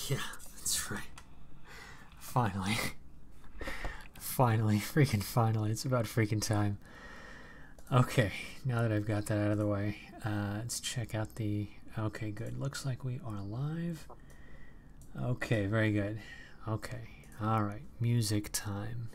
Yeah, that's right. Finally. Finally. Freaking finally. It's about freaking time. Okay, now that I've got that out of the way, let's check out the... Okay, good. Looks like we are live. Okay, very good. Okay, alright. Music time.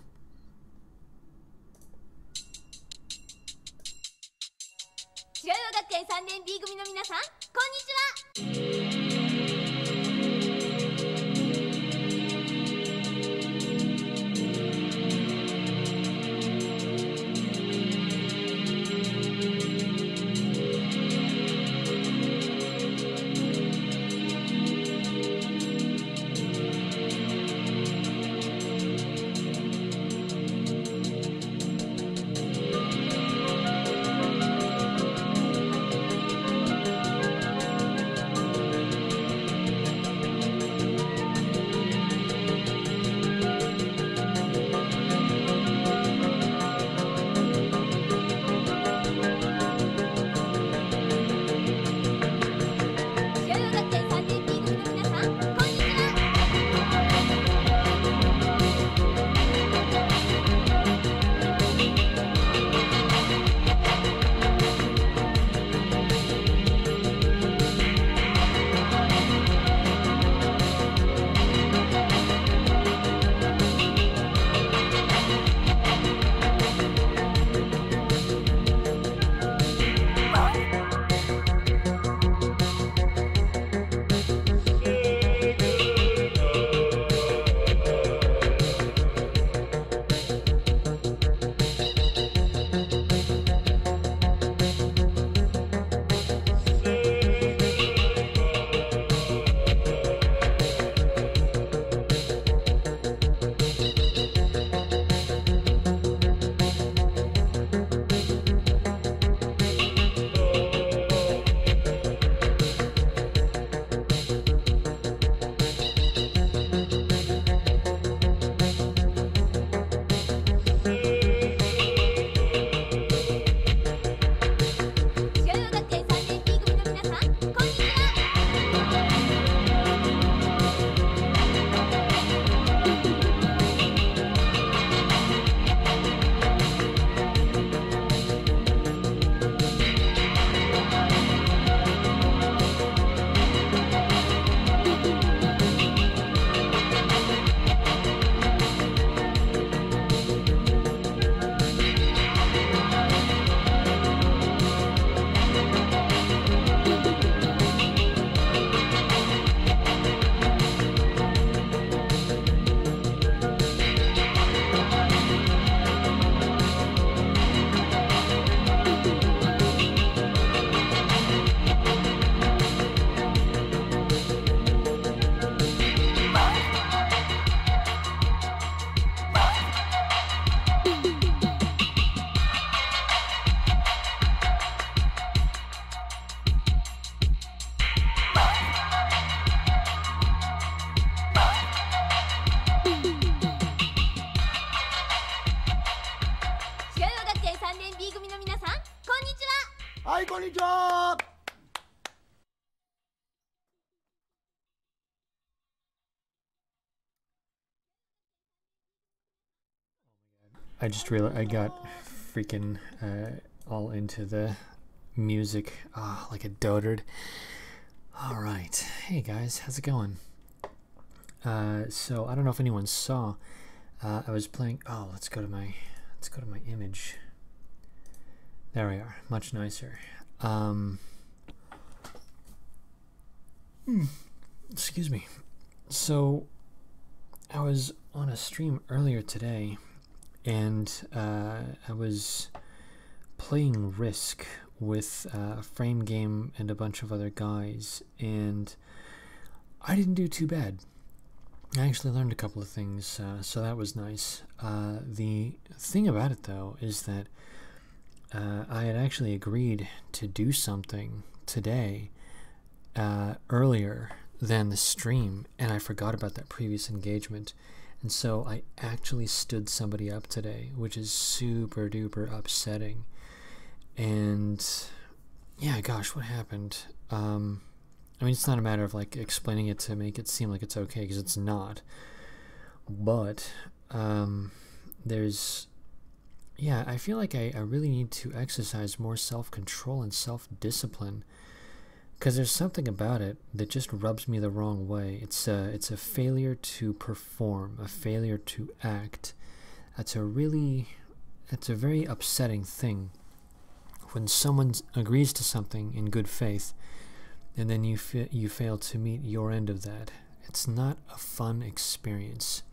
I just realized I got freaking all into the music like a dotard. Alright, hey guys, how's it going? So I don't know if anyone saw, I was playing, let's go to my image. There we are, much nicer. Excuse me. So I was on a stream earlier today, and I was playing Risk with Frame Game and a bunch of other guys, and I didn't do too bad. I actually learned a couple of things, so that was nice. The thing about it, though, is that I had actually agreed to do something today earlier than the stream, and I forgot about that previous engagement. And so I actually stood somebody up today, which is super duper upsetting. And yeah, gosh, what happened? I mean, it's not a matter of like explaining it to make it seem like it's okay, because it's not. But there's, yeah, I feel like I really need to exercise more self-control and self-discipline, because there's something about it that just rubs me the wrong way. It's a failure to perform, a failure to act. That's a very upsetting thing when someone agrees to something in good faith, and then you fail to meet your end of that. It's not a fun experience.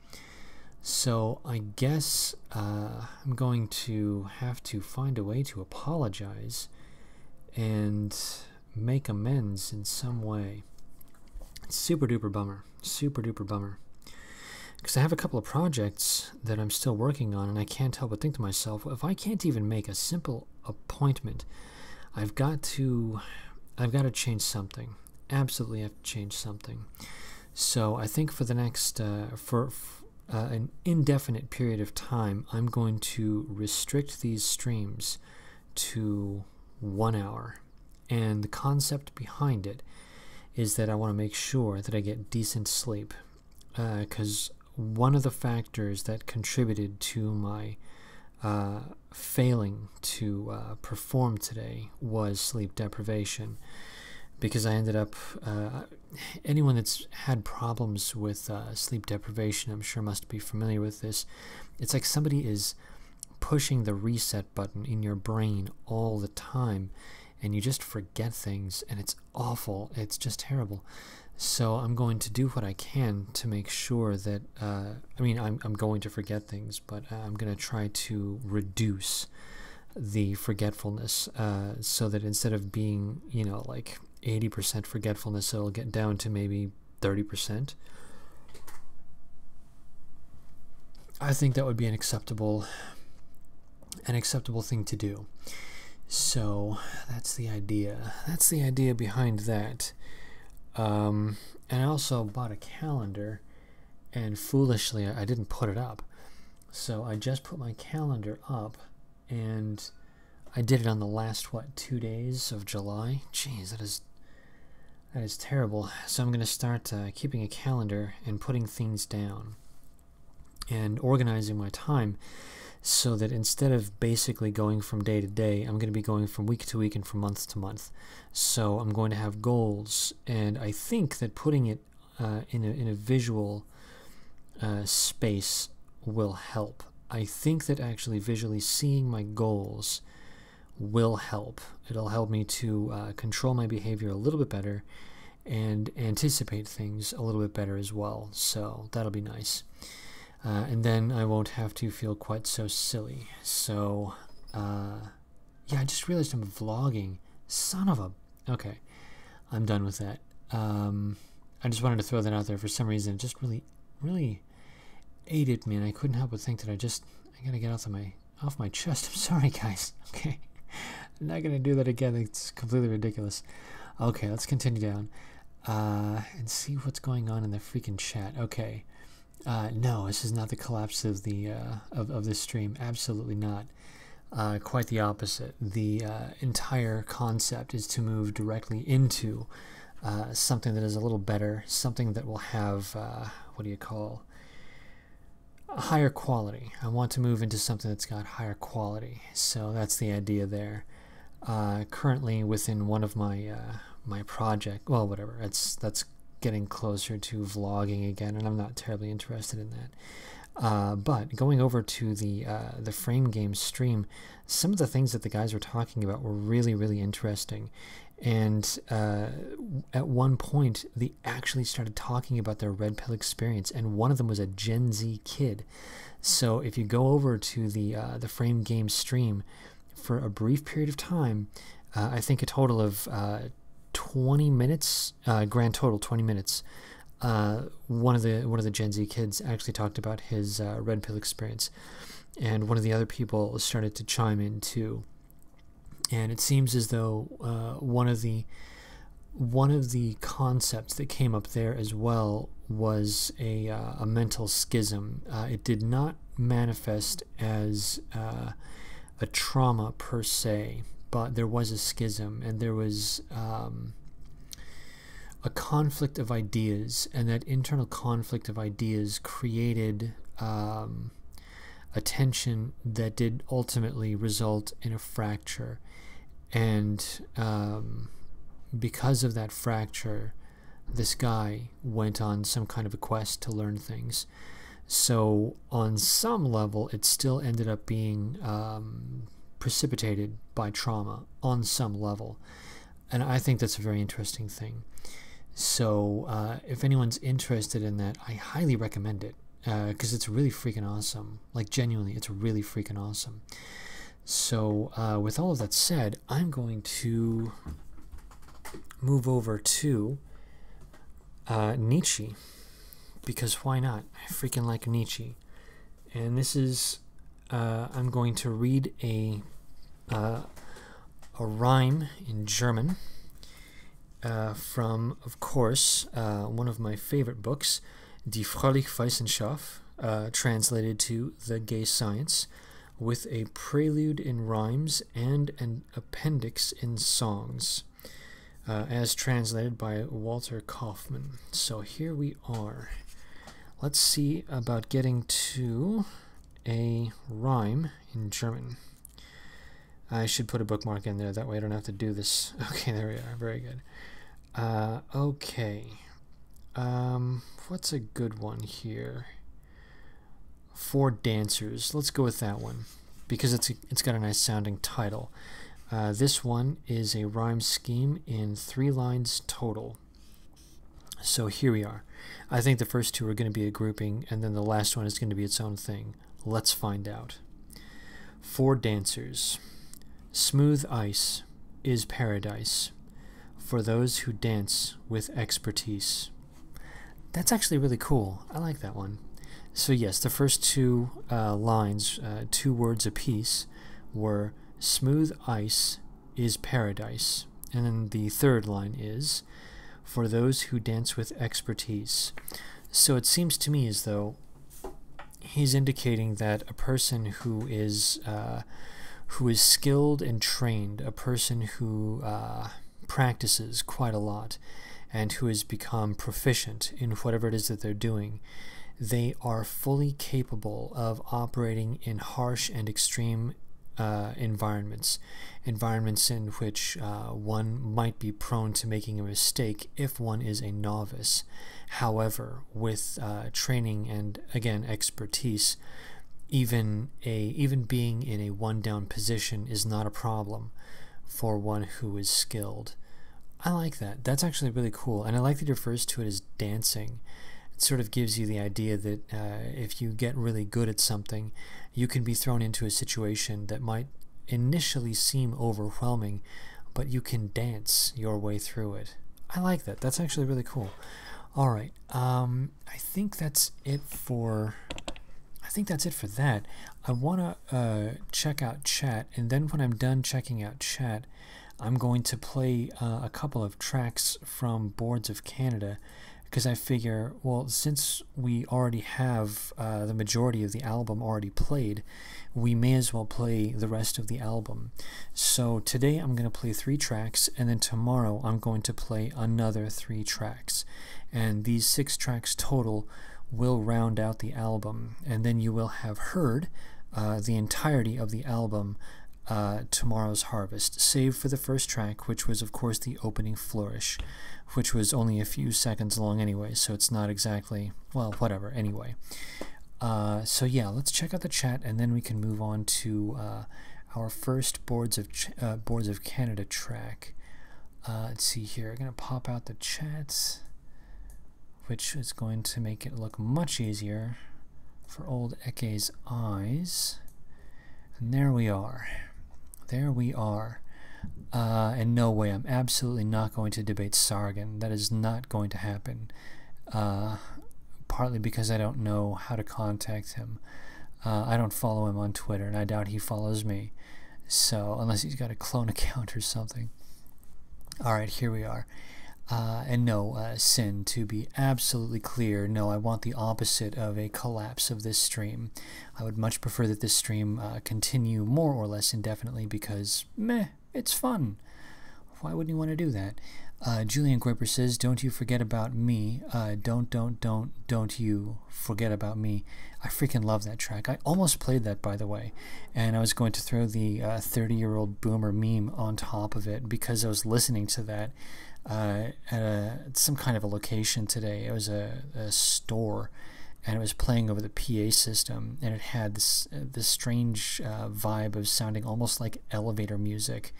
So I guess I'm going to have to find a way to apologize and make amends in some way. It's super duper bummer. Super duper bummer. Because I have a couple of projects that I'm still working on, and I can't help but think to myself, if I can't even make a simple appointment, I've got to change something. Absolutely have to change something. So I think for the next an indefinite period of time, I'm going to restrict these streams to 1 hour. And the concept behind it is that I want to make sure that I get decent sleep. Because one of the factors that contributed to my failing to perform today was sleep deprivation. Because I ended up, anyone that's had problems with sleep deprivation, I'm sure must be familiar with this. It's like somebody is pushing the reset button in your brain all the time, and you just forget things, and it's awful. It's just terrible. So I'm going to do what I can to make sure that, I'm going to forget things, but I'm going to try to reduce the forgetfulness, so that instead of being, like 80% forgetfulness, it'll get down to maybe 30%. I think that would be an acceptable thing to do. So that's the idea. That's the idea behind that. And I also bought a calendar, and foolishly I didn't put it up. So I just put my calendar up, and I did it on the last 2 days of July. Jeez, that is terrible. So I'm going to start keeping a calendar and putting things down and organizing my time, so that instead of basically going from day to day, I'm going to be going from week to week and from month to month. So I'm going to have goals, and I think that putting it in a visual space will help. I think that actually visually seeing my goals will help. It'll help me to control my behavior a little bit better and anticipate things a little bit better as well. So that'll be nice. And then I won't have to feel quite so silly. So, yeah, I just realized I'm vlogging. Son of a... Okay, I'm done with that. I just wanted to throw that out there. For some reason, it just really ate at me, and I couldn't help but think that I gotta get off my chest. I'm sorry, guys. Okay, I'm not gonna do that again. It's completely ridiculous. Okay, let's continue down and see what's going on in the freaking chat. Okay. No, this is not the collapse of the of this stream. Absolutely not. Quite the opposite. The entire concept is to move directly into something that is a little better, something that will have what do you call, a higher quality. I want to move into something that's got higher quality. So that's the idea there. Currently within one of my my project, well, whatever. That's getting closer to vlogging again, and I'm not terribly interested in that. But going over to the Frame Games stream, some of the things that the guys were talking about were really interesting. And at one point, they actually started talking about their Red Pill experience, and one of them was a Gen Z kid. So if you go over to the Frame Games stream for a brief period of time, I think a total of 20 minutes, grand total 20 minutes. One of the Gen Z kids actually talked about his Red Pill experience, and one of the other people started to chime in too. And it seems as though one of the concepts that came up there as well was a mental schism. It did not manifest as a trauma per se, but there was a schism, and there was a conflict of ideas, and that internal conflict of ideas created a tension that did ultimately result in a fracture. And because of that fracture, this guy went on some kind of a quest to learn things. So on some level, it still ended up being precipitated by trauma on some level. And I think that's a very interesting thing. So if anyone's interested in that, I highly recommend it, because it's really freaking awesome. Like, genuinely, it's really freaking awesome. So with all of that said, I'm going to move over to Nietzsche, because why not? I freaking like Nietzsche. And this is, I'm going to read a rhyme in German from, of course, one of my favorite books, Die Fröhliche Wissenschaft, translated to The Gay Science, with a prelude in rhymes and an appendix in songs, as translated by Walter Kaufmann. So here we are. Let's see about getting to a rhyme in German. I should put a bookmark in there, that way I don't have to do this. Okay, there we are. Very good. Okay. What's a good one here? Four Dancers. Let's go with that one, because it's got a nice sounding title. This one is a rhyme scheme in 3 lines total. So here we are. I think the first two are going to be a grouping, and then the last one is going to be its own thing. Let's find out. 4 Dancers. Smooth ice is paradise for those who dance with expertise. That's actually really cool. I like that one. So yes, the first 2 lines, 2 words apiece, were smooth ice is paradise. And then the third line is for those who dance with expertise. So it seems to me as though he's indicating that a person who is skilled and trained, a person who practices quite a lot, and who has become proficient in whatever it is that they're doing, they are fully capable of operating in harsh and extreme environments in which one might be prone to making a mistake if one is a novice. However, with training and, again, expertise, even being in a one-down position is not a problem for one who is skilled. I like that. That's actually really cool, and I like that he refers to it as dancing. It sort of gives you the idea that if you get really good at something, you can be thrown into a situation that might initially seem overwhelming, but you can dance your way through it. I like that. That's actually really cool. All right. I think that's it for that. I want to check out chat, and then when I'm done checking out chat, I'm going to play a couple of tracks from Boards of Canada, because I figure, well, since we already have the majority of the album already played, we may as well play the rest of the album. So today I'm going to play 3 tracks, and then tomorrow I'm going to play another 3 tracks. And these 6 tracks total will round out the album, and then you will have heard the entirety of the album, Tomorrow's Harvest, save for the first track, which was, of course, the opening flourish, which was only a few seconds long anyway, so it's not exactly, well, whatever, anyway. So yeah, let's check out the chat, and then we can move on to our first Boards of Canada track. Let's see here. I'm going to pop out the chats, which is going to make it look much easier for old Eke's eyes. And there we are. There we are. And no way, I'm absolutely not going to debate Sargon. That is not going to happen. Partly because I don't know how to contact him. I don't follow him on Twitter, and I doubt he follows me. So, unless he's got a clone account or something. Alright, here we are. And no, Sin, to be absolutely clear, no, I want the opposite of a collapse of this stream. I would much prefer that this stream continue more or less indefinitely, because, meh, it's fun. Why wouldn't you want to do that? Julian Groiper says, "Don't you forget about me. Don't you forget about me." I freaking love that track. I almost played that, by the way, and I was going to throw the 30-year-old boomer meme on top of it because I was listening to that at some kind of a location today. It was a store, and it was playing over the PA system, and it had this strange vibe of sounding almost like elevator music,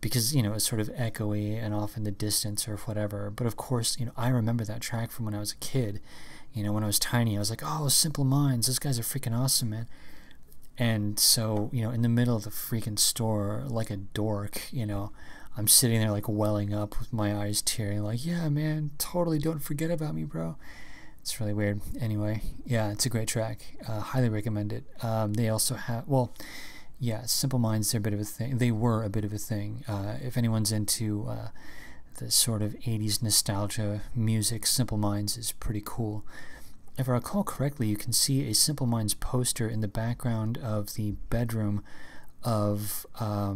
because, it's sort of echoey and off in the distance or whatever. But of course, I remember that track from when I was a kid. When I was tiny, I was like, oh, Simple Minds, those guys are freaking awesome, man. And so, in the middle of the freaking store, like a dork, I'm sitting there like welling up with my eyes tearing, like, yeah, man, totally don't forget about me, bro. It's really weird. Anyway, yeah, it's a great track. Highly recommend it. They also have, yeah, Simple Minds, they're a bit of a thing. They were a bit of a thing. If anyone's into the sort of 80s nostalgia music, Simple Minds is pretty cool. If I recall correctly, you can see a Simple Minds poster in the background of the bedroom of, I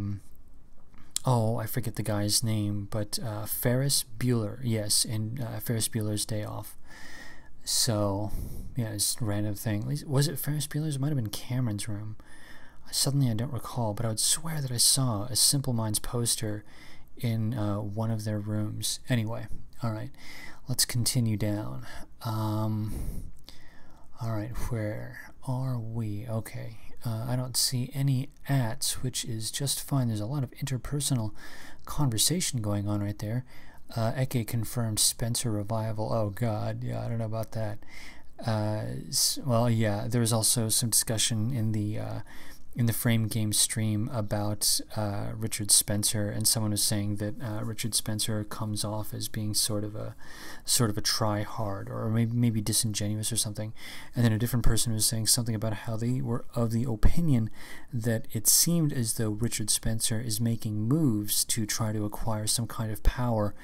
forget the guy's name, but Ferris Bueller. Yes, in Ferris Bueller's Day Off. So, yeah, it's a random thing. Was it Ferris Bueller's? It might have been Cameron's room. Suddenly I don't recall, but I would swear that I saw a Simple Minds poster in one of their rooms. Anyway, alright, let's continue down. Alright, where are we? Okay, I don't see any ats, which is just fine. There's a lot of interpersonal conversation going on right there. Eke confirmed Spencer revival. Oh god, yeah, I don't know about that. Well, yeah, there was also some discussion in the Frame Game stream about Richard Spencer, and someone was saying that Richard Spencer comes off as being sort of a try-hard, or maybe disingenuous or something. And then a different person was saying something about how they were of the opinion that it seemed as though Richard Spencer is making moves to try to acquire some kind of power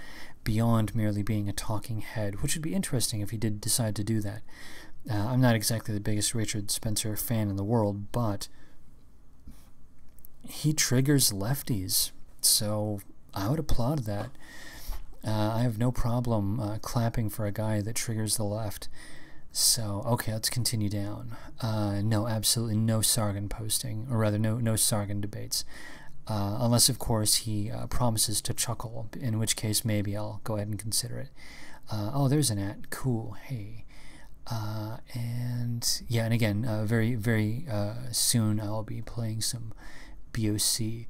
beyond merely being a talking head, which would be interesting if he did decide to do that. I'm not exactly the biggest Richard Spencer fan in the world, but he triggers lefties, so I would applaud that. I have no problem clapping for a guy that triggers the left. So, okay, let's continue down. No, absolutely no Sargon posting, or rather no Sargon debates. Unless, of course, he promises to chuckle, in which case maybe I'll go ahead and consider it. Oh, there's an at. Cool. Hey. And, yeah, and again, very, very soon I'll be playing some BOC.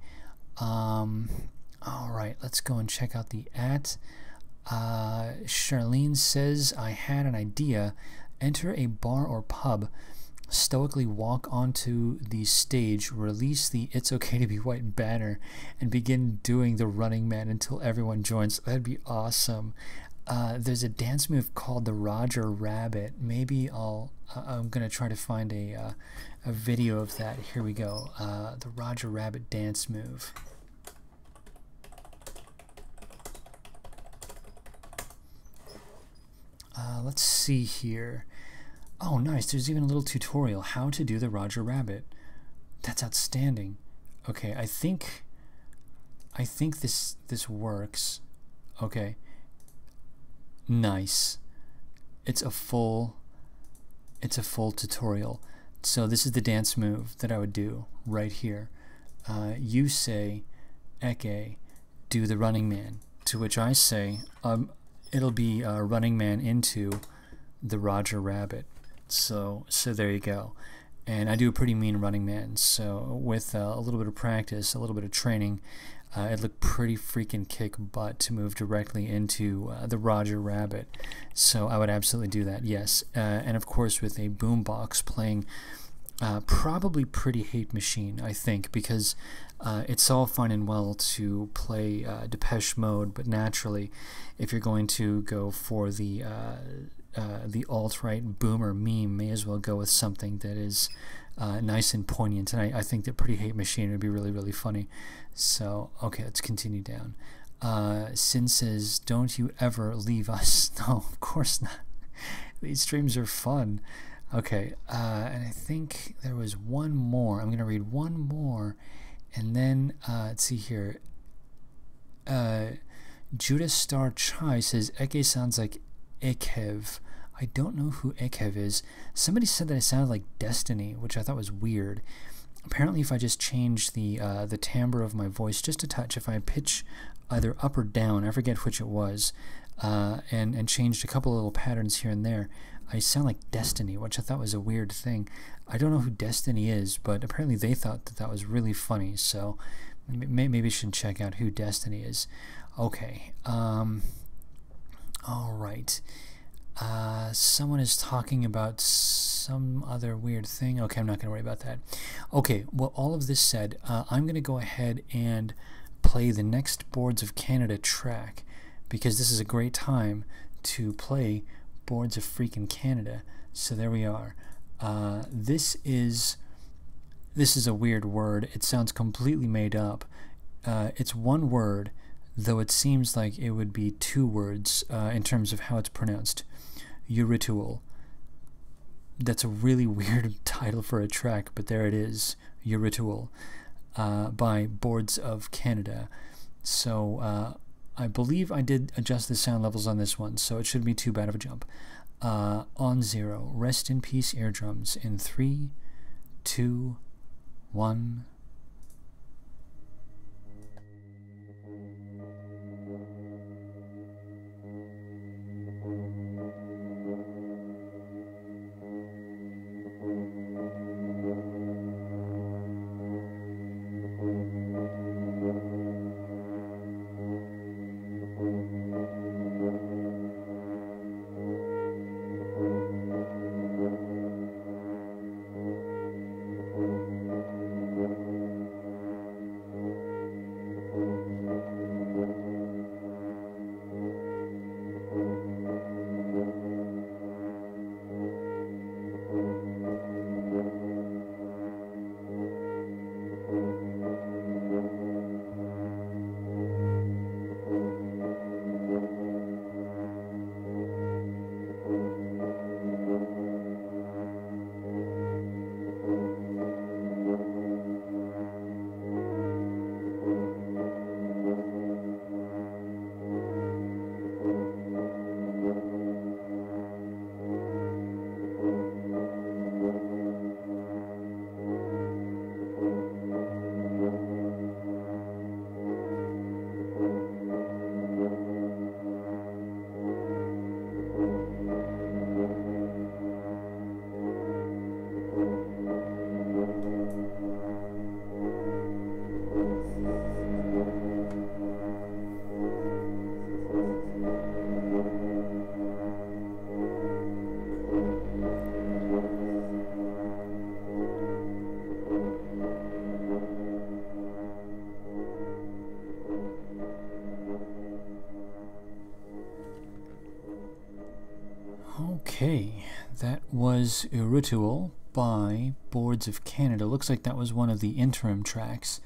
Alright, let's go and check out the at. Charlene says, I had an idea. Enter a bar or pub, stoically walk onto the stage, release the It's Okay to Be White banner, and begin doing the Running Man until everyone joins. That'd be awesome. There's a dance move called the Roger Rabbit. Maybe I'm gonna try to find a video of that. Here we go. The Roger Rabbit dance move. Let's see here. Oh, nice. There's even a little tutorial how to do the Roger Rabbit. That's outstanding. Okay, I think this works. Okay. Nice. It's a full tutorial. So this is the dance move that I would do right here. You say, Eke, do the Running Man, to which I say, it'll be Running Man into the Roger Rabbit. So there you go. And I do a pretty mean Running Man, so with a little bit of practice, a little bit of training, it looked pretty freaking kick butt to move directly into the Roger Rabbit. So I would absolutely do that, yes. And of course with a boombox playing probably Pretty Hate Machine, I think, because it's all fine and well to play Depeche Mode, but naturally, if you're going to go for the alt-right boomer meme, may as well go with something that is nice and poignant. And I think that Pretty Hate Machine would be really, really funny. So, okay, let's continue down. Sin says, don't you ever leave us. No, of course not. These streams are fun. Okay, and I think there was one more. I'm going to read one more. And then, let's see here. Judas Star Chai says Eke sounds like Ekev. I don't know who Ekev is. Somebody said that it sounded like Destiny, which I thought was weird. Apparently, if I just change the timbre of my voice just a touch, if I pitch either up or down, I forget which it was, and changed a couple of little patterns here and there, I sound like Destiny, which I thought was a weird thing. I don't know who Destiny is, but apparently they thought that was really funny, so maybe I should check out who Destiny is. Okay, alright. Someone is talking about some other weird thing. Okay, I'm not going to worry about that. Okay, well, all of this said, I'm going to go ahead and play the next Boards of Canada track, because this is a great time to play Boards of freaking Canada. So there we are. This is a weird word. It sounds completely made up. It's one word, though it seems like it would be two words in terms of how it's pronounced. Uritual. That's a really weird title for a track, but there it is. Uritual by Boards of Canada. So I believe I did adjust the sound levels on this one, so it shouldn't be too bad of a jump. On 0. Rest in peace, eardrums. In 3, 2, 1... Okay, that was Uritual by Boards of Canada. Looks like that was one of the interim tracks,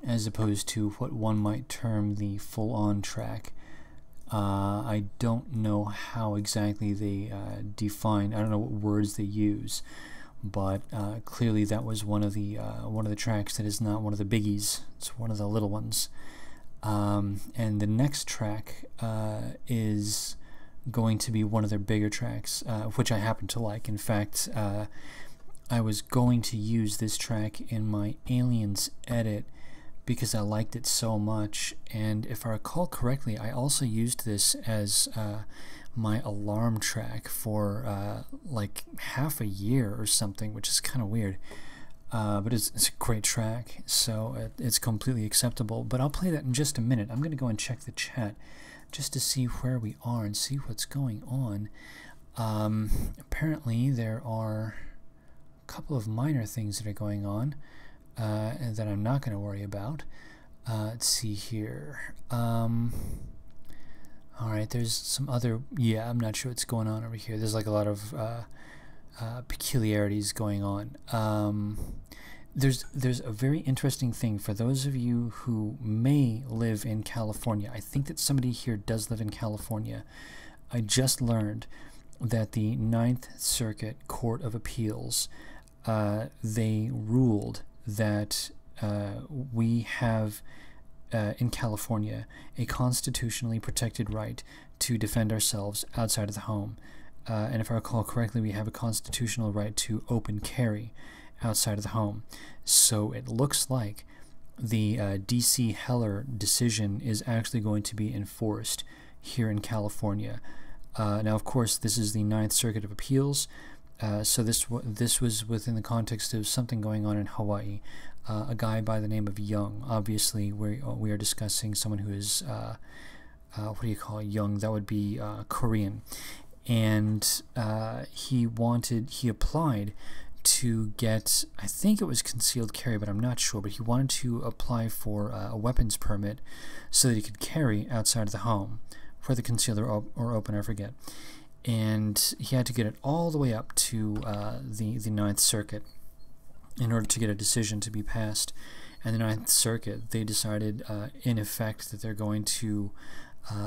as opposed to what one might term the full-on track. I don't know how exactly they define. I don't know what words they use, but clearly that was one of the tracks that is not one of the biggies. It's one of the little ones. And the next track is going to be one of their bigger tracks, which I happen to like. In fact, I was going to use this track in my Aliens edit because I liked it so much, and if I recall correctly, I also used this as my alarm track for like half a year or something, which is kind of weird. But it's a great track, so it's completely acceptable. But I'll play that in just a minute. I'm going to go and check the chat just to see where we are and see what's going on. Apparently there are a couple of minor things that are going on and that I'm not going to worry about. Let's see here. Alright, there's some other... Yeah, I'm not sure what's going on over here. There's like a lot of peculiarities going on. There's a very interesting thing for those of you who may live in California. I think that somebody here does live in California. I just learned that the Ninth Circuit Court of Appeals, they ruled that we have in California, a constitutionally protected right to defend ourselves outside of the home. And if I recall correctly, we have a constitutional right to open carry outside of the home. So it looks like the D.C. Heller decision is actually going to be enforced here in California. Now, of course, this is the Ninth Circuit of Appeals, so this was within the context of something going on in Hawaii. A guy by the name of Young. Obviously, we are discussing someone who is, what do you call it? Young? That would be Korean. And he applied to get, I think it was concealed carry, but I'm not sure, but he wanted to apply for a weapons permit so that he could carry outside of the home, whether concealed or open, I forget. And he had to get it all the way up to the Ninth Circuit in order to get a decision to be passed. And the Ninth Circuit, they decided in effect that they're going to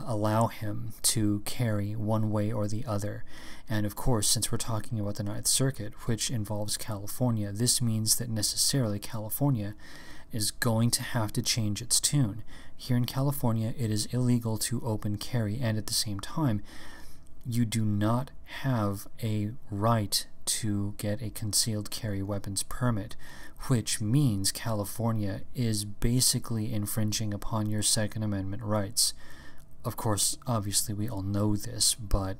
allow him to carry one way or the other. And of course, since we're talking about the Ninth Circuit, which involves California, this means that necessarily California is going to have to change its tune. Here in California, it is illegal to open carry, and at the same time, you do not have a right to get a concealed carry weapons permit, which means California is basically infringing upon your Second Amendment rights. Of course, obviously we all know this, but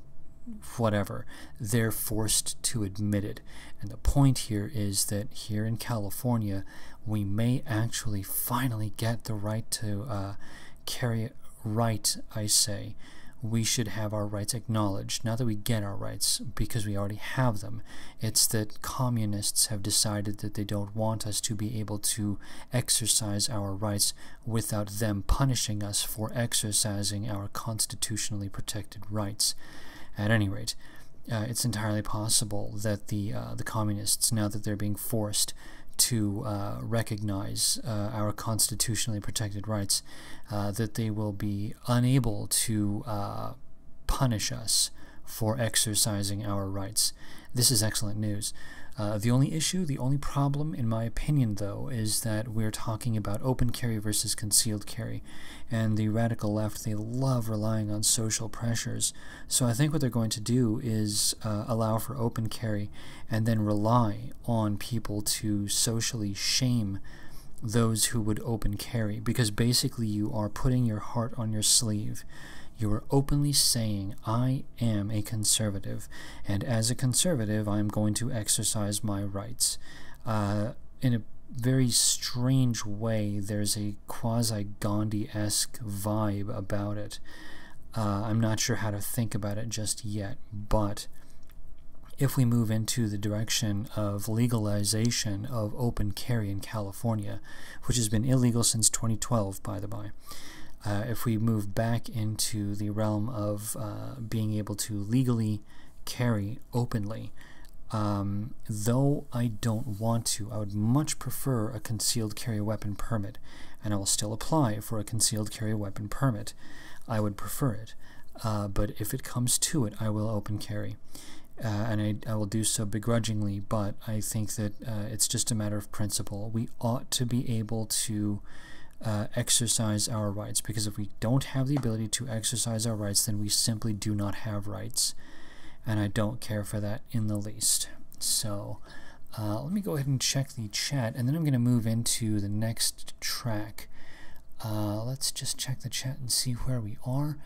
whatever. They're forced to admit it. And the point here is that here in California, we may actually finally get the right to carry. Right, I say. We should have our rights acknowledged. Not that we get our rights, because we already have them. It's that communists have decided that they don't want us to be able to exercise our rights without them punishing us for exercising our constitutionally protected rights. At any rate, it's entirely possible that the communists, now that they're being forced to recognize our constitutionally protected rights, that they will be unable to punish us for exercising our rights. This is excellent news. The only problem, in my opinion, though, is that we're talking about open carry versus concealed carry, and the radical left, they love relying on social pressures. So I think what they're going to do is allow for open carry and then rely on people to socially shame those who would open carry, because basically you are putting your heart on your sleeve. You are openly saying, I am a conservative, and as a conservative, I am going to exercise my rights. In a very strange way, there's a quasi-Gandhi-esque vibe about it. I'm not sure how to think about it just yet, but if we move into the direction of legalization of open carry in California, which has been illegal since 2012, by the by, if we move back into the realm of being able to legally carry openly, though I don't want to, I would much prefer a concealed carry weapon permit, and I will still apply for a concealed carry weapon permit. I would prefer it, but if it comes to it, I will open carry. And I will do so begrudgingly, but I think that it's just a matter of principle. We ought to be able to exercise our rights, because if we don't have the ability to exercise our rights, then we simply do not have rights, and I don't care for that in the least. So let me go ahead and check the chat, and then I'm going to move into the next track. Let's just check the chat and see where we are.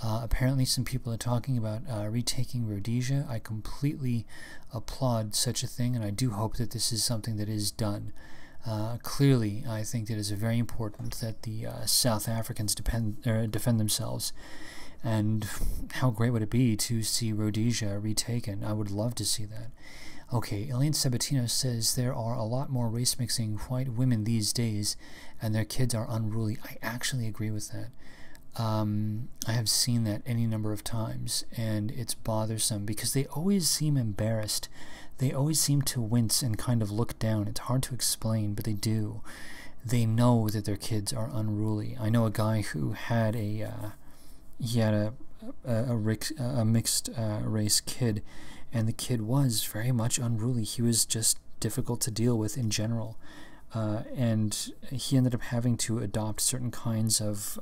Apparently some people are talking about retaking Rhodesia. I completely applaud such a thing, and I do hope that this is something that is done. Clearly, I think that it's very important that the South Africans defend themselves. And how great would it be to see Rhodesia retaken? I would love to see that. Okay, Elaine Sabatino says there are a lot more race-mixing white women these days, and their kids are unruly. I actually agree with that. I have seen that any number of times, and it's bothersome because they always seem embarrassed. They always seem to wince and kind of look down. It's hard to explain, but they do. They know that their kids are unruly. I know a guy who had a mixed race kid, and the kid was very much unruly. He was just difficult to deal with in general. and he ended up having to adopt certain kinds of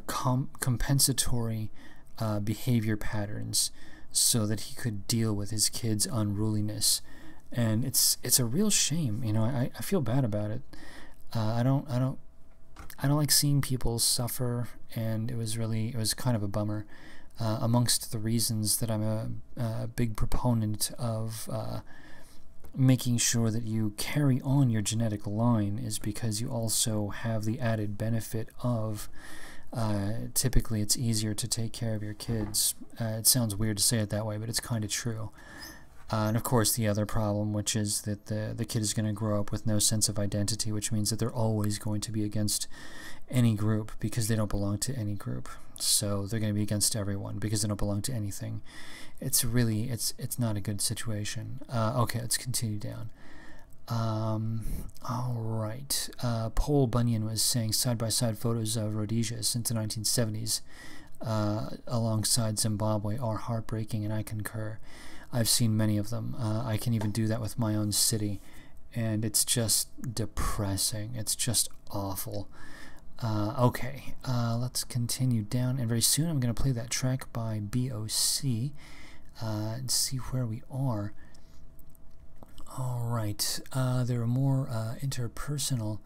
compensatory behavior patterns so that he could deal with his kids' unruliness. And it's a real shame. I feel bad about it. I don't like seeing people suffer, and it was kind of a bummer. Amongst the reasons that I'm a big proponent of making sure that you carry on your genetic line is because you also have the added benefit of typically it's easier to take care of your kids. It sounds weird to say it that way, but it's kind of true. And of course the other problem, which is that the kid is going to grow up with no sense of identity, which means that they're always going to be against any group because they don't belong to any group. So they're going to be against everyone because they don't belong to anything. It's not a good situation. Okay, let's continue down. All right. Paul Bunyan was saying side-by-side photos of Rhodesia since the 1970s alongside Zimbabwe are heartbreaking, and I concur. I've seen many of them. I can even do that with my own city, and it's just depressing. It's just awful. Okay, let's continue down, and very soon I'm going to play that track by BOC and see where we are. Alright, there are more interpersonal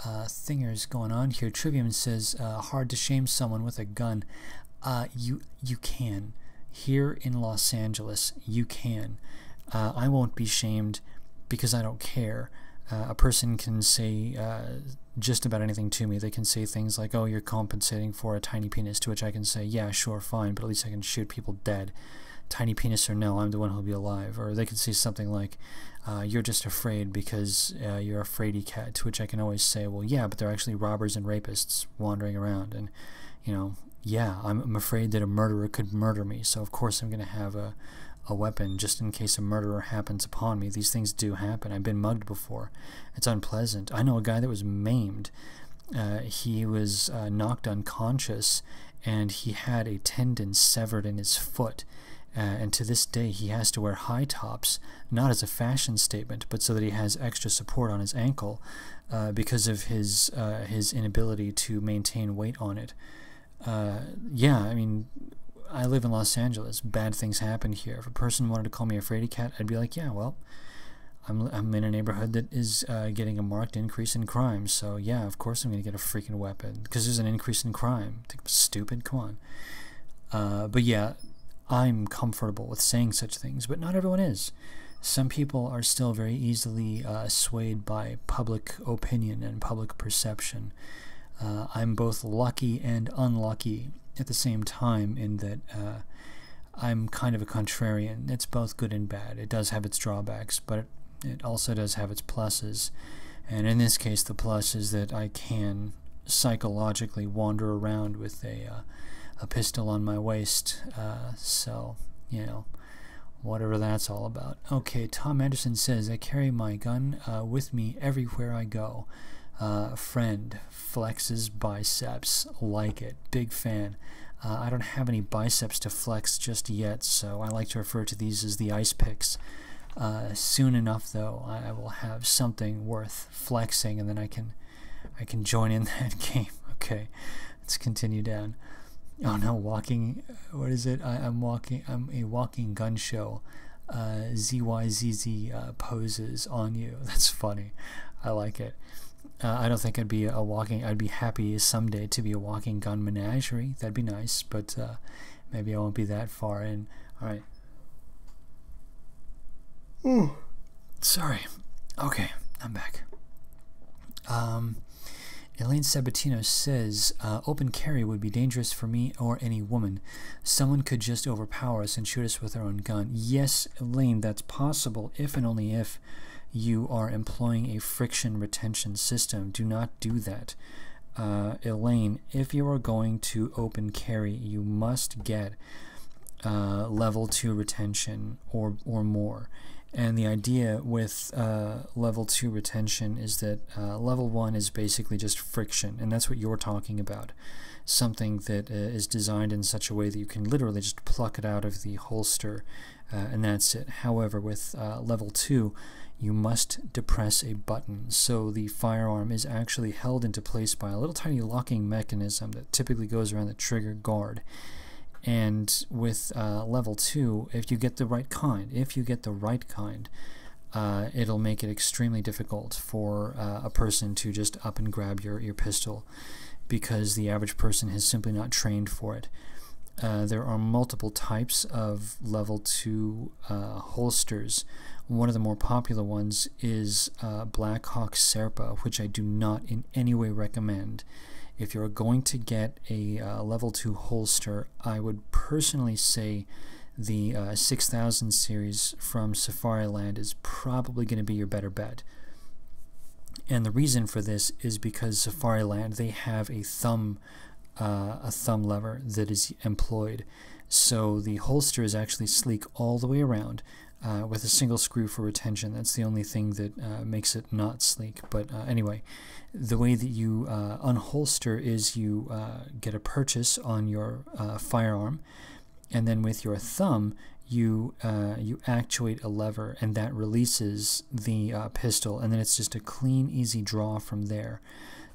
thingers going on here. Trivium says, hard to shame someone with a gun. You can. Here in Los Angeles, you can. I won't be shamed because I don't care. A person can say just about anything to me. They can say things like, oh, you're compensating for a tiny penis, to which I can say, yeah, sure, fine, but at least I can shoot people dead. Tiny penis or no, I'm the one who'll be alive. Or they could say something like, you're just afraid because you're a fraidy cat, to which I can always say, well, yeah, but they're actually robbers and rapists wandering around, and, yeah, I'm afraid that a murderer could murder me, so of course I'm going to have a weapon just in case a murderer happens upon me. These things do happen. I've been mugged before. It's unpleasant. I know a guy that was maimed. He was knocked unconscious, and he had a tendon severed in his foot. And to this day, he has to wear high tops, not as a fashion statement, but so that he has extra support on his ankle because of his inability to maintain weight on it. Yeah, I mean, I live in Los Angeles. Bad things happen here. If a person wanted to call me a fraidy cat, I'd be like, yeah, well, I'm in a neighborhood that is getting a marked increase in crime, so yeah, of course I'm going to get a freaking weapon because there's an increase in crime. Think I'm stupid? Come on. But yeah, I'm comfortable with saying such things, but not everyone is. Some people are still very easily swayed by public opinion and public perception. I'm both lucky and unlucky at the same time in that I'm kind of a contrarian. It's both good and bad. It does have its drawbacks, but it also does have its pluses. And in this case, the plus is that I can psychologically wander around with a pistol on my waist, so, whatever that's all about. Okay, Tom Anderson says, I carry my gun with me everywhere I go. Friend flexes biceps, like it, big fan. I don't have any biceps to flex just yet, so I like to refer to these as the ice picks. Soon enough, though, I will have something worth flexing, and then I can join in that game. Okay, let's continue down. Oh no, what is it? I'm a walking gun show. ZYZZ poses on you. That's funny. I like it. I don't think I'd be happy someday to be a walking gun menagerie. That'd be nice, but maybe I won't be that far in. Alright. Sorry. Okay, I'm back. Elaine Sabatino says, open carry would be dangerous for me or any woman. Someone could just overpower us and shoot us with their own gun. Yes, Elaine, that's possible if and only if you are employing a friction retention system. Do not do that. Elaine, if you are going to open carry, you must get level 2 retention or more. And the idea with level 2 retention is that level 1 is basically just friction, and that's what you're talking about. Something that is designed in such a way that you can literally just pluck it out of the holster, and that's it. However, with level 2, you must depress a button, so the firearm is actually held into place by a little tiny locking mechanism that typically goes around the trigger guard. And with level 2, if you get the right kind, it'll make it extremely difficult for a person to just up and grab your pistol, because the average person has simply not trained for it. There are multiple types of level 2 holsters. One of the more popular ones is Blackhawk Serpa, which I do not in any way recommend. If you're going to get a level 2 holster, I would personally say the 6000 series from Safariland is probably going to be your better bet. And the reason for this is because Safariland, they have a thumb lever that is employed. So the holster is actually sleek all the way around with a single screw for retention. That's the only thing that makes it not sleek. But anyway, the way that you unholster is you get a purchase on your firearm, and then with your thumb you actuate a lever, and that releases the pistol, and then it's just a clean, easy draw from there.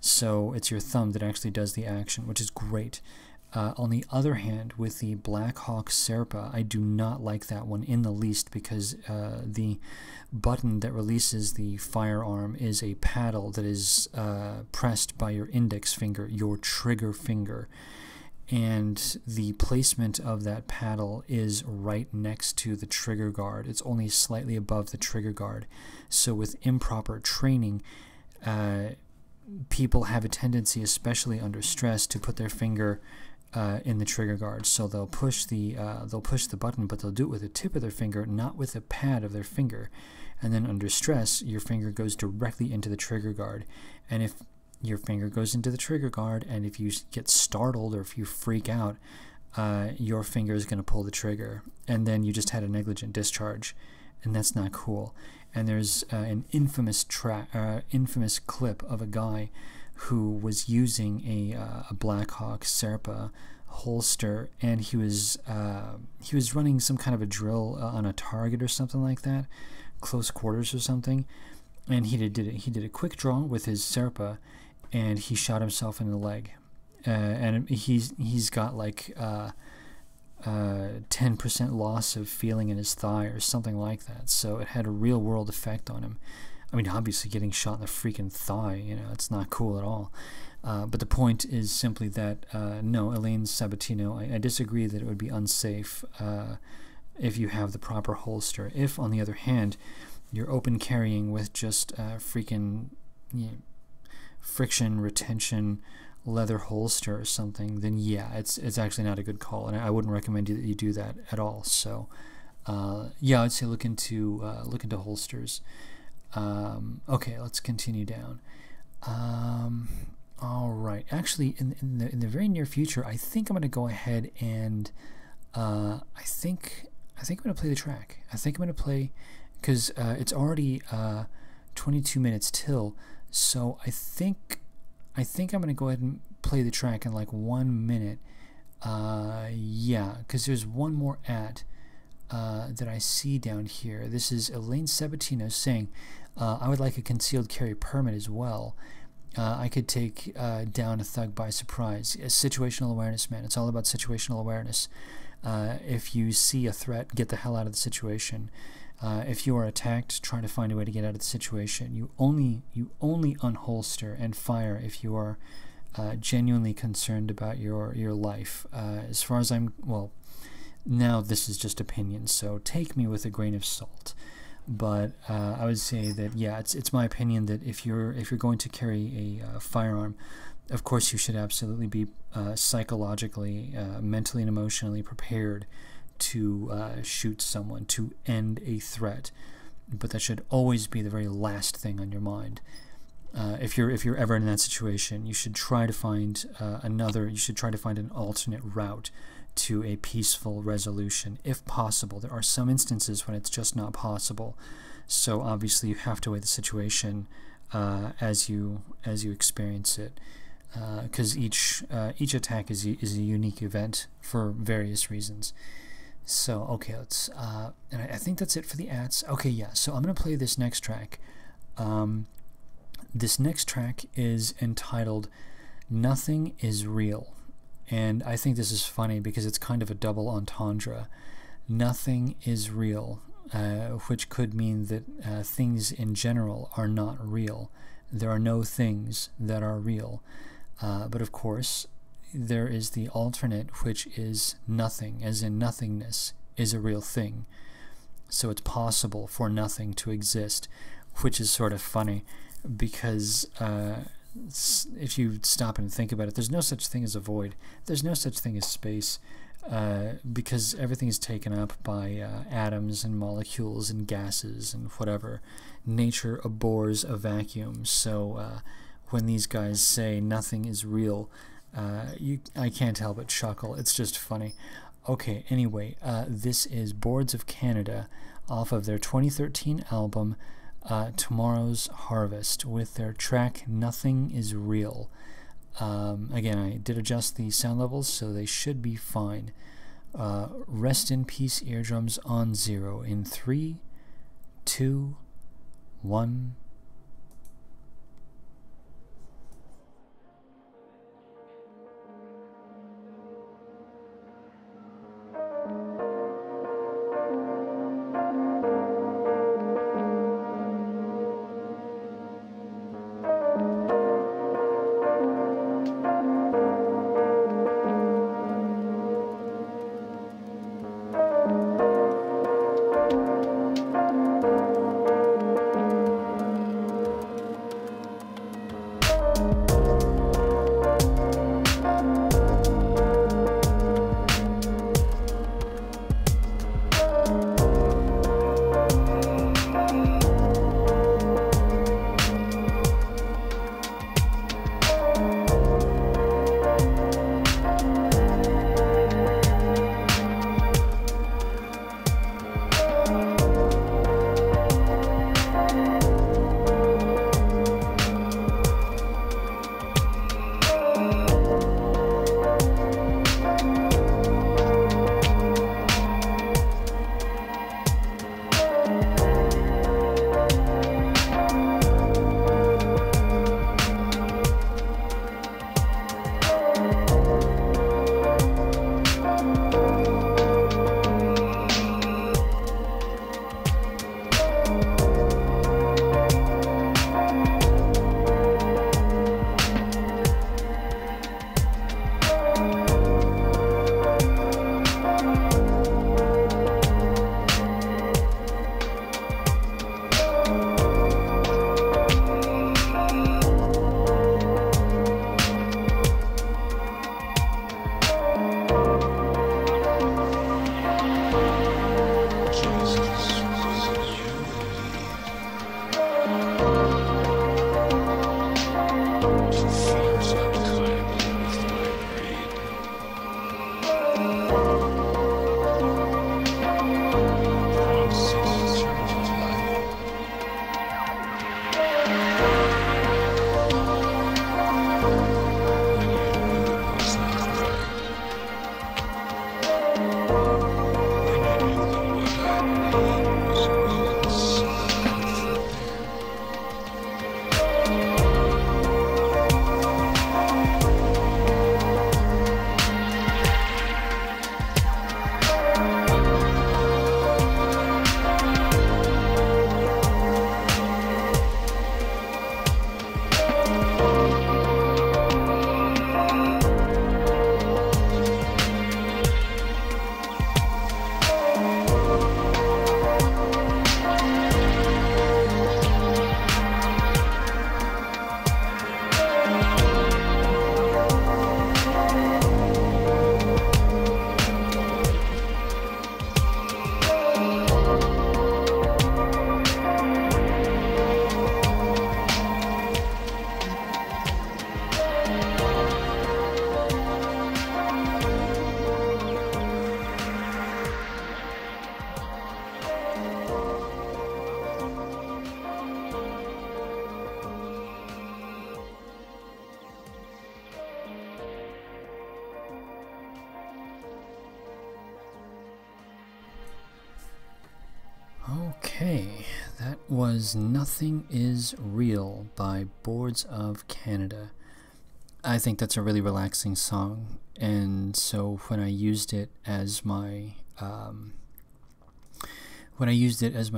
So it's your thumb that actually does the action, which is great. On the other hand, with the Blackhawk Serpa, I do not like that one in the least, because the button that releases the firearm is a paddle that is pressed by your index finger, your trigger finger. And the placement of that paddle is right next to the trigger guard. It's only slightly above the trigger guard. So with improper training, people have a tendency, especially under stress, to put their finger in the trigger guard. So they'll push the button, but they'll do it with the tip of their finger, not with the pad of their finger. And then under stress, your finger goes directly into the trigger guard. And if your finger goes into the trigger guard, and if you get startled or if you freak out, your finger is going to pull the trigger, and then you just had a negligent discharge, and that's not cool. And there's an infamous clip of a guy who was using a Blackhawk Serpa holster, and he was running some kind of a drill on a target or something like that, close quarters or something, and he did a quick draw with his Serpa, and he shot himself in the leg, and he's got like 10% loss of feeling in his thigh or something like that. So it had a real world effect on him. I mean, obviously getting shot in the freaking thigh, it's not cool at all. But the point is simply that, no, Elaine Sabatino, I disagree that it would be unsafe if you have the proper holster. If, on the other hand, you're open carrying with just freaking friction retention leather holster or something, then yeah, it's actually not a good call, and I wouldn't recommend that you do that at all. So yeah, I'd say look into holsters. Okay, let's continue down. All right, actually, in the very near future, I think I'm going to go ahead and I think I'm going to play the track. I think I'm going to play, because it's already 22 minutes till. So I think I'm going to go ahead and play the track in like 1 minute. Yeah, because there's one more ad that I see down here. This is Elaine Sabatino saying, I would like a concealed carry permit as well. I could take down a thug by surprise. Situational awareness, man. It's all about situational awareness. If you see a threat, get the hell out of the situation. If you are attacked, try to find a way to get out of the situation. You only unholster and fire if you are genuinely concerned about your life. As far as now this is just opinion, so take me with a grain of salt. But I would say that, yeah, it's my opinion that if you're going to carry a firearm, of course you should absolutely be psychologically, mentally and emotionally prepared to shoot someone, to end a threat. But that should always be the very last thing on your mind. If you're ever in that situation, you should try to find an alternate route to a peaceful resolution, if possible. There are some instances when it's just not possible. So obviously you have to weigh the situation as you experience it, because each attack is a unique event for various reasons. So okay, let's and I think that's it for the ads. Okay, yeah. So I'm gonna play this next track. This next track is entitled "Nothing Is Real," and I think this is funny because it's kind of a double entendre. Nothing is real, which could mean that things in general are not real. There are no things that are real. But of course, there is the alternate, which is nothing, as in nothingness is a real thing. So it's possible for nothing to exist, which is sort of funny because if you stop and think about it, there's no such thing as a void. There's no such thing as space. Because everything is taken up by atoms and molecules and gases and whatever. Nature abhors a vacuum, so when these guys say nothing is real, I can't help but chuckle. It's just funny. Okay, anyway, this is Boards of Canada off of their 2013 album Tomorrow's Harvest with their track Nothing Is Real. Again, I did adjust the sound levels, so they should be fine. Rest in peace, eardrums on 0 in 3, 2, 1. Okay, that was Nothing Is Real by Boards of Canada. I think that's a really relaxing song, and so when I used it as my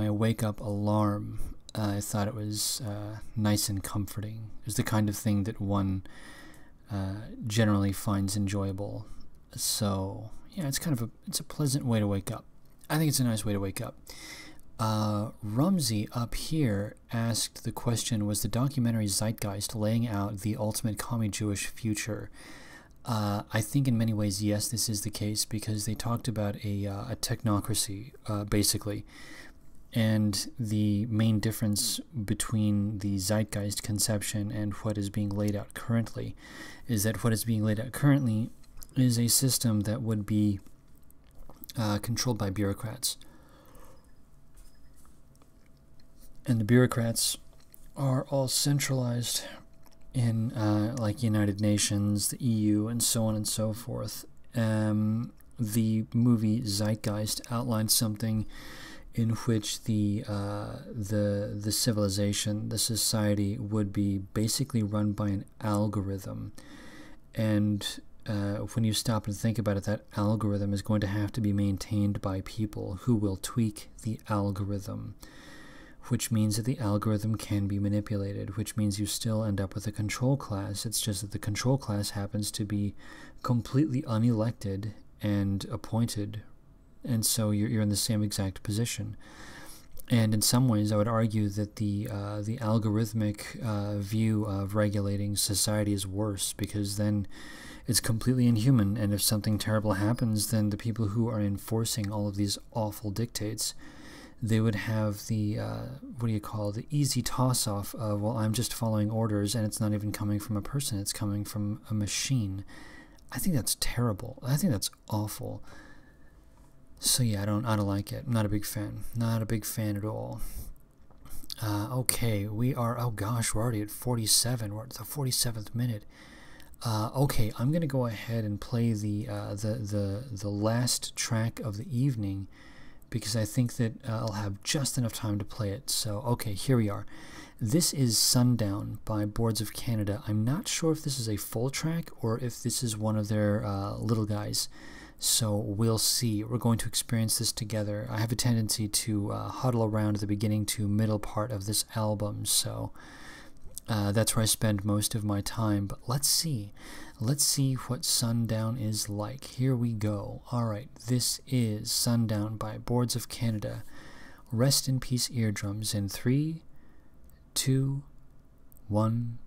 wake up alarm, I thought it was nice and comforting. It was the kind of thing that one generally finds enjoyable. So yeah, it's a pleasant way to wake up. I think it's a nice way to wake up. Rumsey up here asked the question, was the documentary Zeitgeist laying out the ultimate commie Jewish future? I think in many ways, yes, this is the case, because they talked about a technocracy, basically. And the main difference between the Zeitgeist conception and what is being laid out currently is that what is being laid out currently is a system that would be controlled by bureaucrats. And the bureaucrats are all centralized in like United Nations, the EU, and so on and so forth. The movie Zeitgeist outlines something in which the civilization, the society, would be basically run by an algorithm. And when you stop and think about it, that algorithm is going to have to be maintained by people who will tweak the algorithm, which means that the algorithm can be manipulated, which means you still end up with a control class. It's just that the control class happens to be completely unelected and appointed, and so you're in the same exact position. And in some ways, I would argue that the algorithmic view of regulating society is worse, because then it's completely inhuman, and if something terrible happens, then the people who are enforcing all of these awful dictates, they would have the, the easy toss-off of, well, I'm just following orders, and it's not even coming from a person, it's coming from a machine. I think that's terrible. I think that's awful. So yeah, I don't like it. I'm not a big fan. Not a big fan at all. Okay, we are, oh gosh, we're already at 47. We're at the 47th minute. Okay, I'm gonna go ahead and play the last track of the evening, because I think that I'll have just enough time to play it. So, okay, here we are. This is Sundown by Boards of Canada. I'm not sure if this is a full track or if this is one of their little guys. So we'll see. We're going to experience this together. I have a tendency to huddle around the beginning to middle part of this album, so that's where I spend most of my time. But let's see. Let's see what Sundown is like. Here we go. Alright, this is Sundown by Boards of Canada. Rest in peace, eardrums, in 3, 2, 1...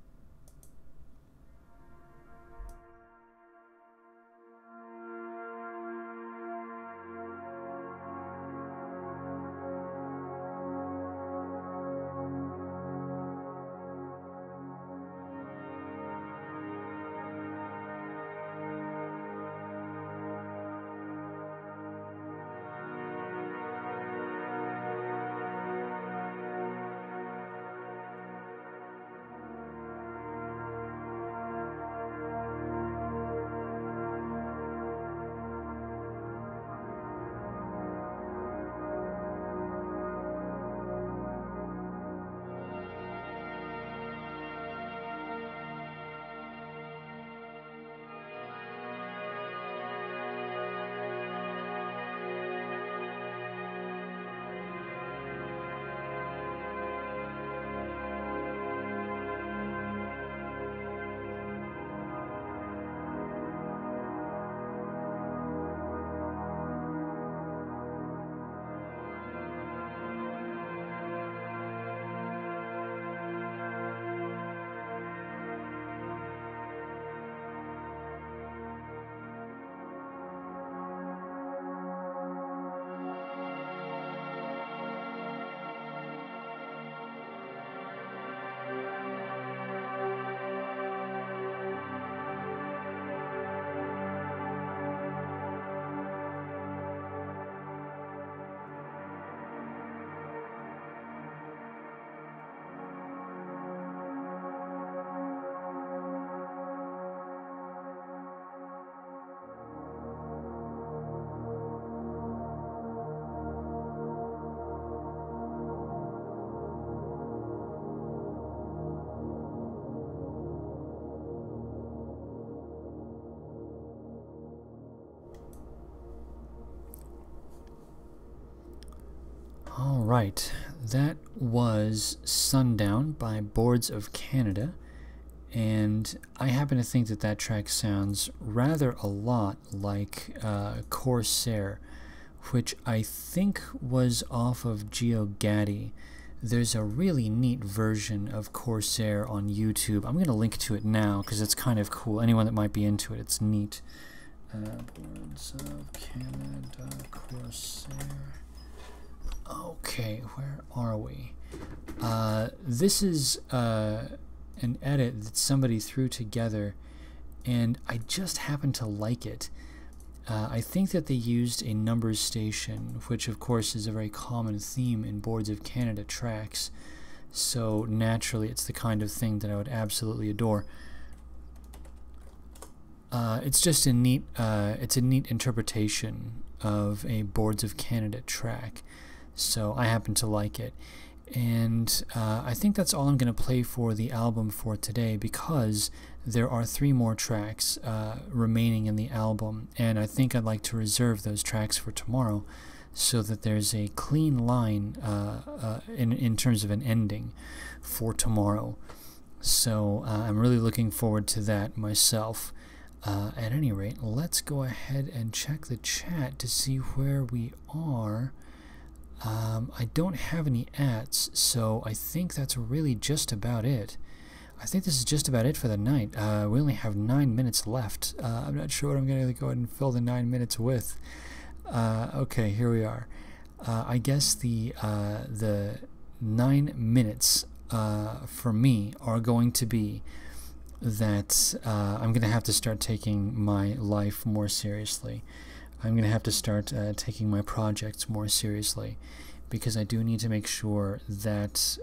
All right, that was Sundown by Boards of Canada, and I happen to think that that track sounds rather a lot like Corsair, which I think was off of GeoGaddy. There's a really neat version of Corsair on YouTube. I'm going to link to it now because it's kind of cool. Anyone that might be into it, it's neat. Boards of Canada, Corsair. Okay, where are we? This is an edit that somebody threw together, and I just happen to like it. I think that they used a numbers station, which of course is a very common theme in Boards of Canada tracks, so naturally it's the kind of thing that I would absolutely adore. It's just a neat interpretation of a Boards of Canada track, so I happen to like it. And I think that's all I'm going to play for the album for today, because there are 3 more tracks remaining in the album, and I think I'd like to reserve those tracks for tomorrow so that there's a clean line in terms of an ending for tomorrow. So I'm really looking forward to that myself. At any rate, let's go ahead and check the chat to see where we are. I don't have any ats, so I think that's really just about it. I think this is just about it for the night. We only have 9 minutes left. I'm not sure what I'm going to go ahead and fill the 9 minutes with. Okay, here we are. I guess the 9 minutes for me are going to be that I'm going to have to start taking my life more seriously. I'm going to have to start taking my projects more seriously, because I do need to make sure that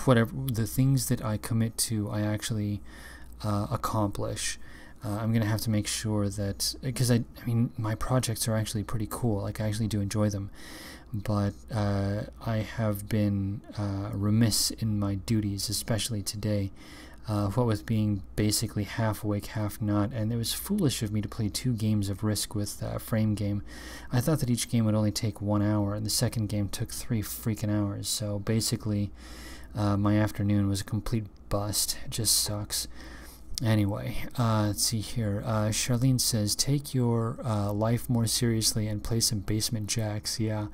whatever the things that I commit to, I actually accomplish. I'm going to have to make sure that, because I mean, my projects are actually pretty cool. Like, I actually do enjoy them, but I have been remiss in my duties, especially today. What with being basically half awake, half not, and it was foolish of me to play 2 games of Risk with Frame Game. I thought that each game would only take 1 hour, and the second game took 3 freaking hours, so basically my afternoon was a complete bust. It just sucks. Anyway, let's see here. Charlene says, take your life more seriously and play some Basement Jacks. Yeah,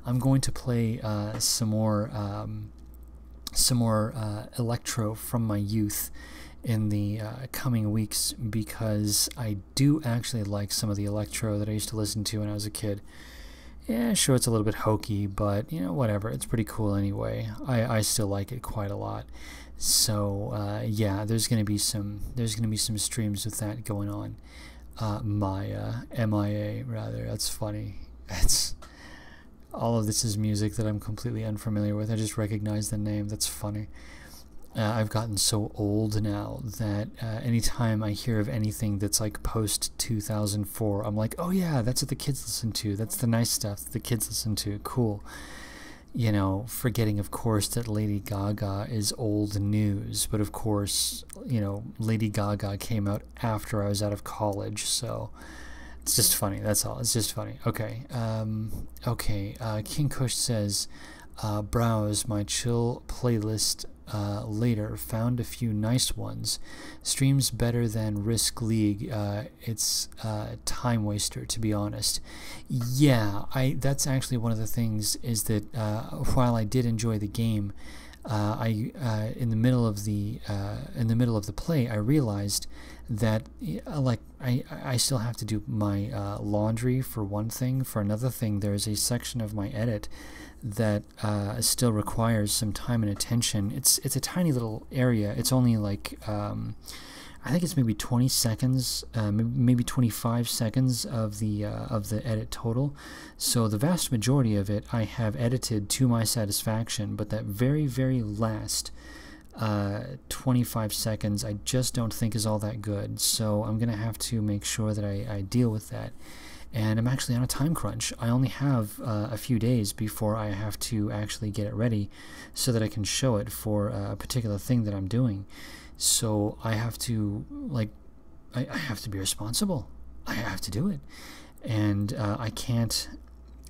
I'm going to play some more electro from my youth in the coming weeks, because I do actually like some of the electro that I used to listen to when I was a kid. Yeah, sure, it's a little bit hokey, but you know, whatever, it's pretty cool anyway. I still like it quite a lot. So yeah, there's gonna be some streams with that going on. MIA rather. That's funny. All of this is music that I'm completely unfamiliar with. I just recognize the name. That's funny. I've gotten so old now that anytime I hear of anything that's like post 2004, I'm like, oh yeah, that's what the kids listen to. That's the nice stuff that the kids listen to. Cool. You know, forgetting, of course, that Lady Gaga is old news. But of course, you know, Lady Gaga came out after I was out of college, so it's just funny. That's all. It's just funny. Okay. King Kush says, browse my chill playlist later. Found a few nice ones. Streams better than Risk League. It's time waster, to be honest. Yeah, that's actually one of the things, is that while I did enjoy the game, in the middle of the play, I realized that I still have to do my laundry for one thing. For another thing, there's a section of my edit that still requires some time and attention. It's a tiny little area. It's only like I think it's maybe 20 seconds, maybe 25 seconds of the edit total. So the vast majority of it I have edited to my satisfaction, but that very, very last 25 seconds I just don't think is all that good. So I'm going to have to make sure that I deal with that. And I'm actually on a time crunch. I only have a few days before I have to actually get it ready so that I can show it for a particular thing that I'm doing. So I have to, I have to be responsible. I have to do it. And I can't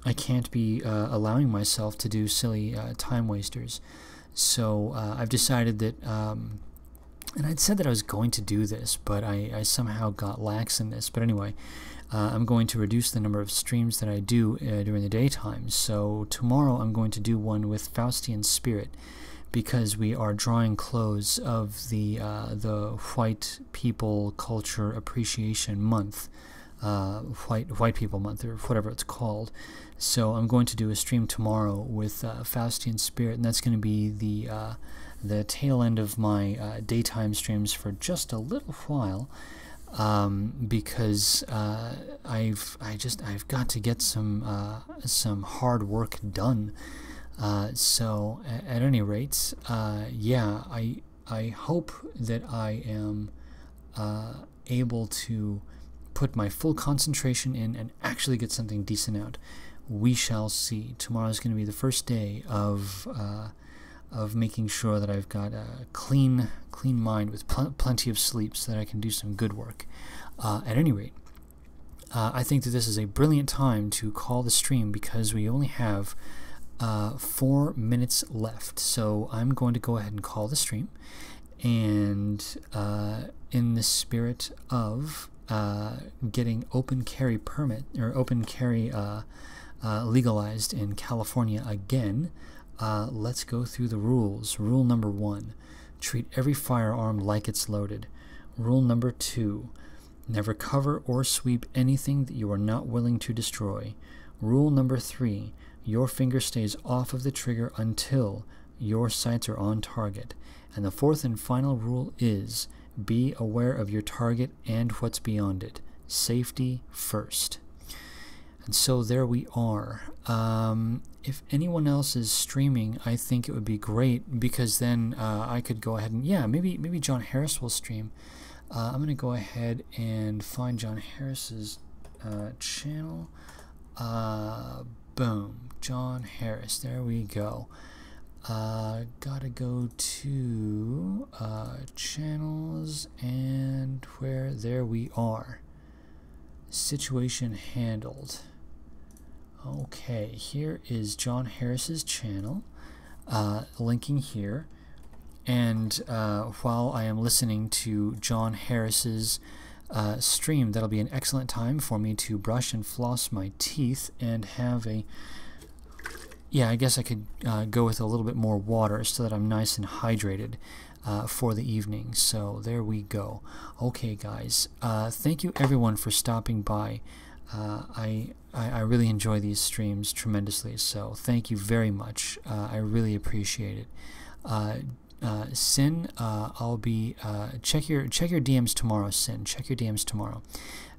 I can't be allowing myself to do silly time wasters. So I've decided that, and I'd said that I was going to do this, but I somehow got lax in this. But anyway, I'm going to reduce the number of streams that I do during the daytime. So tomorrow I'm going to do one with Faustian Spirit, because we are drawing close of the White People Culture Appreciation Month, White People Month, or whatever it's called. So I'm going to do a stream tomorrow with Faustian Spirit, and that's going to be the tail end of my daytime streams for just a little while, because I've got to get some hard work done. So at any rate, yeah, I hope that I am able to put my full concentration in and actually get something decent out. We shall see. Tomorrow is going to be the first day of making sure that I've got a clean mind with plenty of sleep, so that I can do some good work. At any rate, I think that this is a brilliant time to call the stream, because we only have 4 minutes left. So I'm going to go ahead and call the stream, and in the spirit of getting open carry permit, or open carry legalized in California again, let's go through the rules. Rule number 1, treat every firearm like it's loaded. Rule number 2, never cover or sweep anything that you are not willing to destroy. Rule number 3, your finger stays off of the trigger until your sights are on target. And the 4th and final rule is, be aware of your target and what's beyond it. Safety first. And so there we are. If anyone else is streaming, I think it would be great, because then I could go ahead and, yeah, maybe John Harris will stream. I'm going to go ahead and find John Harris's channel. Boom, John Harris. There we go. Gotta go to channels, and where, there we are. Situation handled. Okay, here is John Harris's channel, linking here. And while I am listening to John Harris's stream, that'll be an excellent time for me to brush and floss my teeth and have a, yeah, I guess I could go with a little bit more water so that I'm nice and hydrated for the evening. So there we go. Okay, guys, thank you everyone for stopping by. I really enjoy these streams tremendously, so thank you very much. I really appreciate it. Sin, I'll be check your DMs tomorrow, Sin. Check your DMs tomorrow.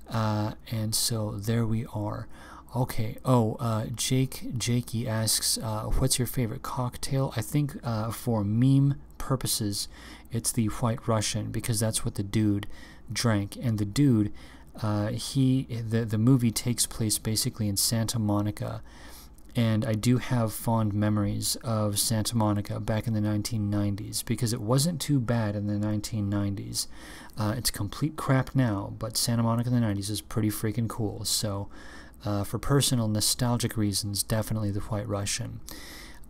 And so there we are. Okay. Oh, Jakey asks, what's your favorite cocktail? I think for meme purposes, it's the White Russian, because that's what the dude drank. And the dude, the movie takes place basically in Santa Monica. And I do have fond memories of Santa Monica back in the 1990s, because it wasn't too bad in the 1990s. It's complete crap now, but Santa Monica in the 90s is pretty freaking cool. So for personal nostalgic reasons, definitely the White Russian.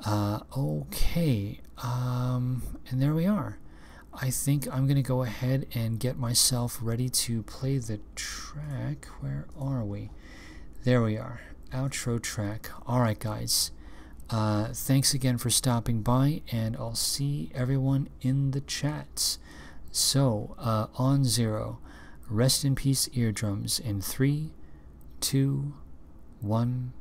Okay, and there we are. I think I'm going to go ahead and get myself ready to play the track. Where are we? There we are. Outro track. Alright, guys. Thanks again for stopping by, and I'll see everyone in the chats. So, on 0, rest in peace, eardrums, in 3, 2, 1.